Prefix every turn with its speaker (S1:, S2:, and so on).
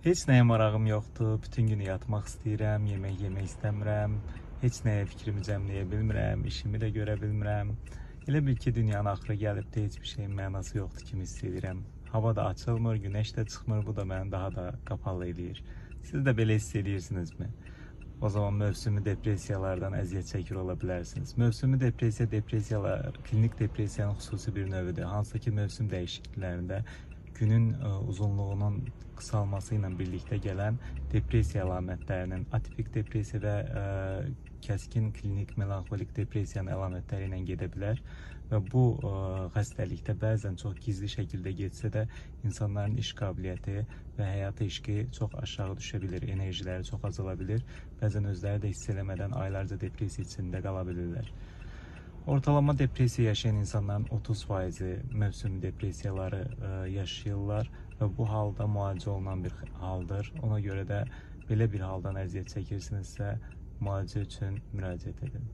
S1: Heç nəyə marağım yoxdur, bütün günü yatmaq istəyirəm, yemək yemək istəmirəm, heç nəyə fikrimi cəmləyə bilmirəm, işimi də görə bilmirəm. Elə bil ki, dünyanın axırı gəlib də heç bir şeyin mənası yoxdur kimi hiss edirəm. Hava da açılmır, günəş də çıxmır, bu da məni daha da qapalı eləyir. Siz də belə hiss edirsinizmi? O zaman mövsümi depressiyalardan əziyyət çəkir ola bilərsiniz. Mövsümi depressiyalar klinik depressiyanın xüsusi bir növüdür. Hansı ki, mövsüm dəyişikliklərində günün uzunluğunun qısalması ilə birlikdə gələn depressiya əlamətlərinin, atipik depressiya və kəskin klinik melanxolik depressiyanın əlamətləri ilə gedə bilər. Və bu xəstəlikdə bəzən çox gizli şəkildə getsə də insanların iş qabiliyyəti və həyata eşqi çox aşağı düşə bilir, enerjiləri çox azala bilir. Bəzən özləri də hiss eləmədən aylarca depressiya içində qala bilirlər. Ortalama depressiya yaşayan insanların 30%-i mövsüm depressiyaları yaşayırlar və bu halda müalicə olunan bir haldır. Ona görə də belə bir haldan əziyyət çəkirsinizsə, müalicə üçün müraciət edin.